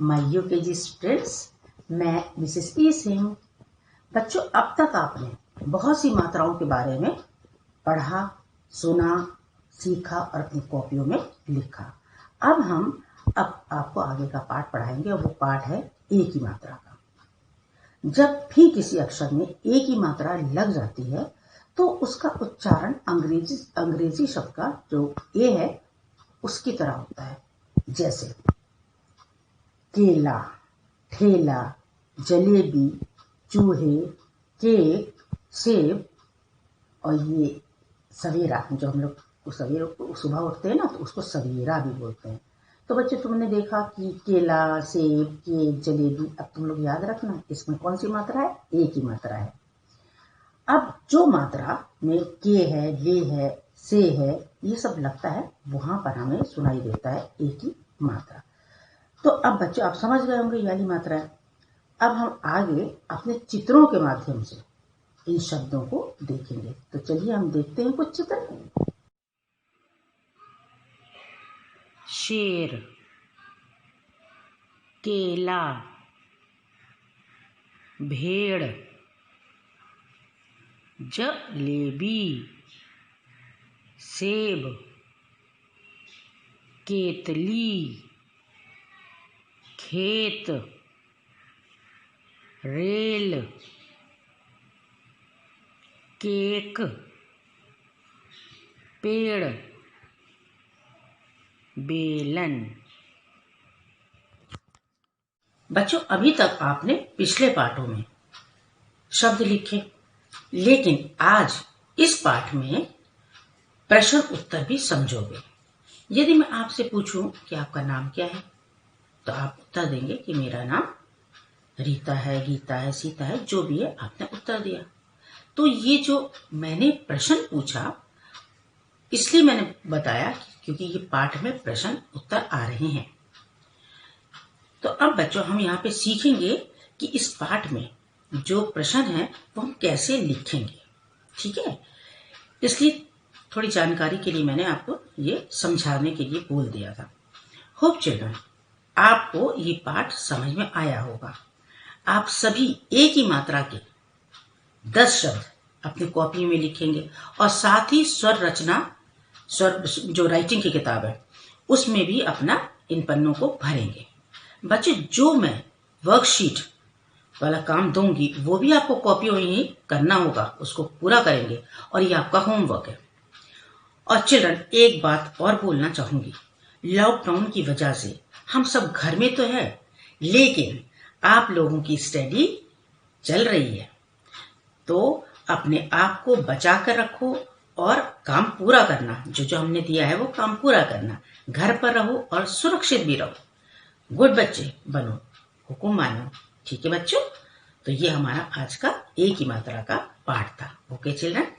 My UKG students, मैं Mrs ई सिंह। बच्चों, अब तक आपने बहुत सी मात्राओं के बारे में पढ़ा, सुना, सीखा और अपनी कॉपियों में लिखा। अब आपको आगे का पाठ पढ़ाएंगे और वो पाठ है ए की मात्रा का। जब भी किसी अक्षर में ए की मात्रा लग जाती है तो उसका उच्चारण अंग्रेजी शब्द का जो ए है उसकी तरह होता है। जैसे केला, ठेला, जलेबी, चूहे, केक, सेब और ये सवेरा, जो हम लोग सवेरे को सुबह उठते हैं ना तो उसको सवेरा भी बोलते हैं। तो बच्चे, तुमने देखा कि केला, सेब, केक, जलेबी। अब तुम लोग याद रखना इसमें कौन सी मात्रा है? ए की मात्रा है। अब जो मात्रा में के है, ले है, से है, ये सब लगता है, वहां पर हमें सुनाई देता है ए की मात्रा। तो अब बच्चों, आप समझ गए होंगे यही मात्रा है। अब हम आगे अपने चित्रों के माध्यम से इन शब्दों को देखेंगे। तो चलिए हम देखते हैं कुछ चित्र। शेर, केला, भेड़, जलेबी, सेब, केतली, खेत, रेल, केक, पेड़, बेलन। बच्चों, अभी तक आपने पिछले पाठों में शब्द लिखे, लेकिन आज इस पाठ में प्रश्न उत्तर भी समझोगे। यदि मैं आपसे पूछूं कि आपका नाम क्या है, तो आप उत्तर देंगे कि मेरा नाम रीता है, गीता है, सीता है, जो भी है आपने उत्तर दिया। तो ये जो मैंने प्रश्न पूछा, इसलिए मैंने बताया क्योंकि ये पाठ में प्रश्न उत्तर आ रहे हैं। तो अब बच्चों, हम यहाँ पे सीखेंगे कि इस पाठ में जो प्रश्न है वो हम कैसे लिखेंगे। ठीक है, इसलिए थोड़ी जानकारी के लिए मैंने आपको ये समझाने के लिए बोल दिया था। होप चिल्ड्रन, आपको ये पाठ समझ में आया होगा। आप सभी ए की मात्रा के 10 शब्द अपनी कॉपी में लिखेंगे और साथ ही स्वर रचना, स्वर जो राइटिंग की किताब है उसमें भी अपना इन पन्नों को भरेंगे। बच्चे, जो मैं वर्कशीट वाला काम दूंगी वो भी आपको कॉपी में ही करना होगा, उसको पूरा करेंगे और ये आपका होमवर्क है। और चिल्ड्रन, एक बात और बोलना चाहूंगी। लॉकडाउन की वजह से हम सब घर में तो है, लेकिन आप लोगों की स्टडी चल रही है, तो अपने आप को बचा कर रखो और काम पूरा करना। जो हमने दिया है वो काम पूरा करना। घर पर रहो और सुरक्षित भी रहो। गुड बच्चे बनो, हुकुम मानो। ठीक है बच्चों, तो ये हमारा आज का ए की मात्रा का पाठ था। Okay children.